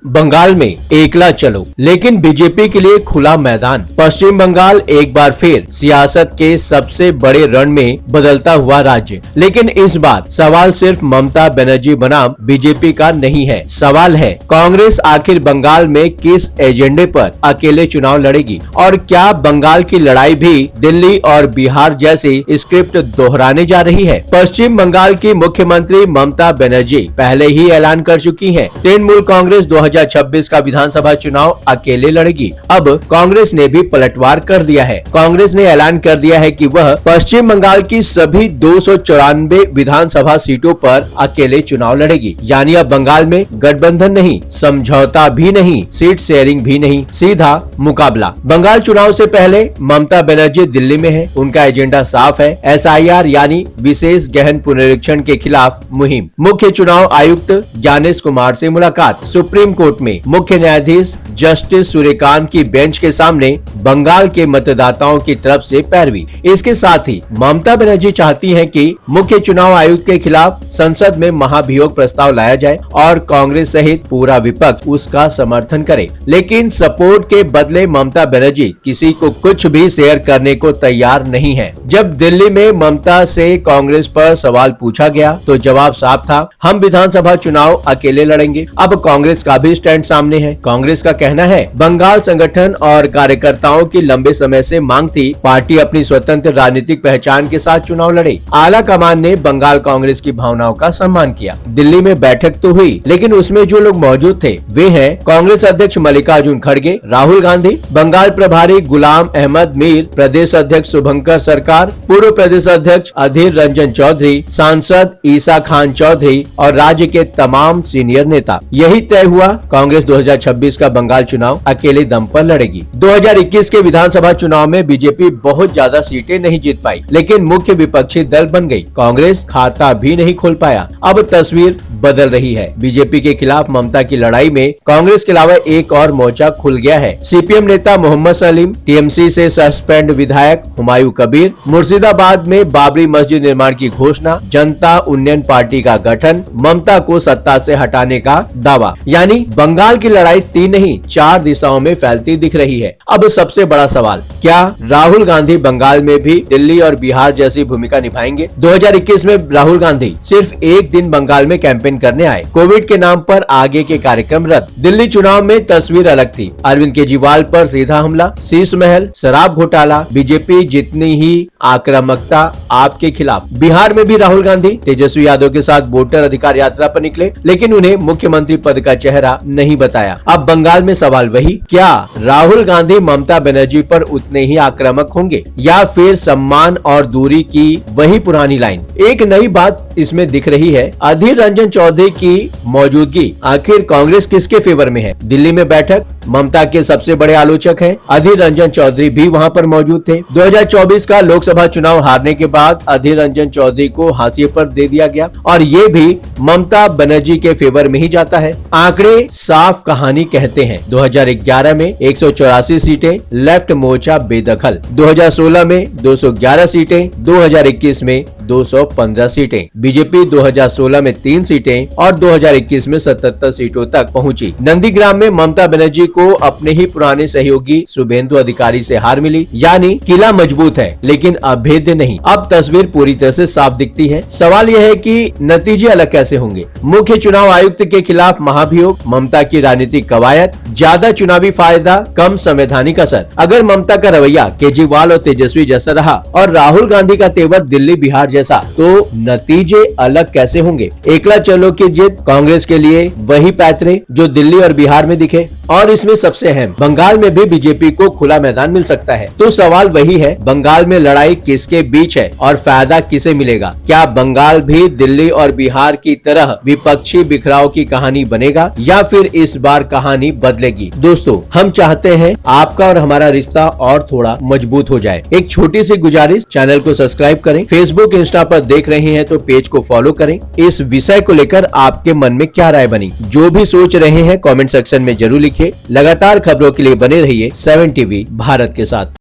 बंगाल में एकला चलो, लेकिन बीजेपी के लिए खुला मैदान। पश्चिम बंगाल एक बार फिर सियासत के सबसे बड़े रण में बदलता हुआ राज्य। लेकिन इस बार सवाल सिर्फ ममता बनर्जी बनाम बीजेपी का नहीं है। सवाल है कांग्रेस आखिर बंगाल में किस एजेंडे पर अकेले चुनाव लड़ेगी और क्या बंगाल की लड़ाई भी दिल्ली और बिहार जैसी स्क्रिप्ट दोहराने जा रही है। पश्चिम बंगाल की मुख्यमंत्री ममता बनर्जी पहले ही ऐलान कर चुकी है, तृणमूल कांग्रेस 2026 का विधानसभा चुनाव अकेले लड़ेगी। अब कांग्रेस ने भी पलटवार कर दिया है। कांग्रेस ने ऐलान कर दिया है कि वह पश्चिम बंगाल की सभी 294 विधानसभा सीटों पर अकेले चुनाव लड़ेगी। यानी अब बंगाल में गठबंधन नहीं, समझौता भी नहीं, सीट शेयरिंग भी नहीं, सीधा मुकाबला। बंगाल चुनाव से पहले ममता बनर्जी दिल्ली में है। उनका एजेंडा साफ है, SIR यानी विशेष गहन पुनरीक्षण के खिलाफ मुहिम। मुख्य चुनाव आयुक्त ज्ञानेश कुमार से मुलाकात। सुप्रीम कोर्ट में मुख्य न्यायाधीश जस्टिस सूर्यकांत की बेंच के सामने बंगाल के मतदाताओं की तरफ से पैरवी। इसके साथ ही ममता बनर्जी चाहती हैं कि मुख्य चुनाव आयुक्त के खिलाफ संसद में महाभियोग प्रस्ताव लाया जाए और कांग्रेस सहित पूरा विपक्ष उसका समर्थन करे। लेकिन सपोर्ट के बदले ममता बनर्जी किसी को कुछ भी शेयर करने को तैयार नहीं है। जब दिल्ली में ममता से कांग्रेस पर सवाल पूछा गया तो जवाब साफ था, हम विधानसभा चुनाव अकेले लड़ेंगे। अब कांग्रेस का भी स्टैंड सामने है। कांग्रेस का कहना है, बंगाल संगठन और कार्यकर्ताओं की लंबे समय से मांग थी, पार्टी अपनी स्वतंत्र राजनीतिक पहचान के साथ चुनाव लड़े। आला कमान ने बंगाल कांग्रेस की भावनाओं का सम्मान किया। दिल्ली में बैठक तो हुई, लेकिन उसमें जो लोग मौजूद थे वे हैं कांग्रेस अध्यक्ष मल्लिकार्जुन खड़गे, राहुल गांधी, बंगाल प्रभारी गुलाम अहमद मीर, प्रदेश अध्यक्ष शुभंकर सरकार, पूर्व प्रदेश अध्यक्ष अधीर रंजन चौधरी, सांसद ईसा खान चौधरी और राज्य के तमाम सीनियर नेता। यही तय हुआ, कांग्रेस 2026 का बंगाल चुनाव अकेले दम पर लड़ेगी। 2021 के विधानसभा चुनाव में बीजेपी बहुत ज्यादा सीटें नहीं जीत पाई, लेकिन मुख्य विपक्षी दल बन गई। कांग्रेस खाता भी नहीं खोल पाया। अब तस्वीर बदल रही है। बीजेपी के खिलाफ ममता की लड़ाई में कांग्रेस के अलावा एक और मोर्चा खुल गया है। CPM नेता मोहम्मद सलीम, TMC से सस्पेंड विधायक हुमायूं कबीर, मुर्शिदाबाद में बाबरी मस्जिद निर्माण की घोषणा, जनता उन्नयन पार्टी का गठन, ममता को सत्ता से हटाने का दावा। यानी बंगाल की लड़ाई 3 नहीं 4 दिशाओं में फैलती दिख रही है। अब सबसे बड़ा सवाल, क्या राहुल गांधी बंगाल में भी दिल्ली और बिहार जैसी भूमिका निभाएंगे? 2021 में राहुल गांधी सिर्फ एक दिन बंगाल में कैंपेन करने आए। कोविड के नाम पर आगे के कार्यक्रम रद्द। दिल्ली चुनाव में तस्वीर अलग थी। अरविंद केजरीवाल पर सीधा हमला, शीश महल, शराब घोटाला, बीजेपी जितनी ही आक्रामकता आपके खिलाफ। बिहार में भी राहुल गांधी तेजस्वी यादव के साथ वोटर अधिकार यात्रा पर निकले, लेकिन उन्हें मुख्यमंत्री पद का चेहरा नहीं बताया। अब बंगाल में सवाल वही, क्या राहुल गांधी ममता बनर्जी पर उतने ही आक्रामक होंगे या फिर सम्मान और दूरी की वही पुरानी लाइन? एक नई बात इसमें दिख रही है, अधीर रंजन चौधरी की मौजूदगी। आखिर कांग्रेस किसके फेवर में है? दिल्ली में बैठक, ममता के सबसे बड़े आलोचक हैं, अधीर रंजन चौधरी भी वहां पर मौजूद थे। 2024 का लोकसभा चुनाव हारने के बाद अधीर रंजन चौधरी को हाशिए पर दे दिया गया और ये भी ममता बनर्जी के फेवर में ही जाता है। आंकड़े साफ कहानी कहते हैं। 2011 में 184 सीटें, लेफ्ट मोर्चा बेदखल। 2016 में 211 सीटें, 2021 में 215 सीटें। बीजेपी 2016 में 3 सीटें और 2021 में 77 सीटों तक पहुंची। नंदीग्राम में ममता बनर्जी को अपने ही पुराने सहयोगी शुभेंदु अधिकारी से हार मिली। यानी किला मजबूत है लेकिन अभेद्य नहीं। अब तस्वीर पूरी तरह से साफ दिखती है। सवाल यह है कि नतीजे अलग कैसे होंगे? मुख्य चुनाव आयुक्त के खिलाफ महाभियोग, ममता की राजनीतिक कवायद, ज्यादा चुनावी फायदा, कम संवैधानिक असर। अगर ममता का रवैया केजरीवाल और तेजस्वी जैसा रहा और राहुल गांधी का तेवर दिल्ली बिहार जैसा, तो नतीजे अलग कैसे होंगे? एकला चलो की जीत कांग्रेस के लिए वही पैतरे जो दिल्ली और बिहार में दिखे। और इसमें सबसे अहम, बंगाल में भी बीजेपी को खुला मैदान मिल सकता है। तो सवाल वही है, बंगाल में लड़ाई किसके बीच है और फायदा किसे मिलेगा? क्या बंगाल भी दिल्ली और बिहार की तरह विपक्षी बिखराव की कहानी बनेगा या फिर इस बार कहानी बदलेगी? दोस्तों, हम चाहते हैं आपका और हमारा रिश्ता और थोड़ा मजबूत हो जाए। एक छोटी सी गुजारिश, चैनल को सब्सक्राइब करें। फेसबुक इंस्टा पर देख रहे हैं तो पेज को फॉलो करें। इस विषय को लेकर आपके मन में क्या राय बनी, जो भी सोच रहे हैं कमेंट सेक्शन में जरूर लिखिए। लगातार खबरों के लिए बने रहिए 7 टीवी भारत के साथ।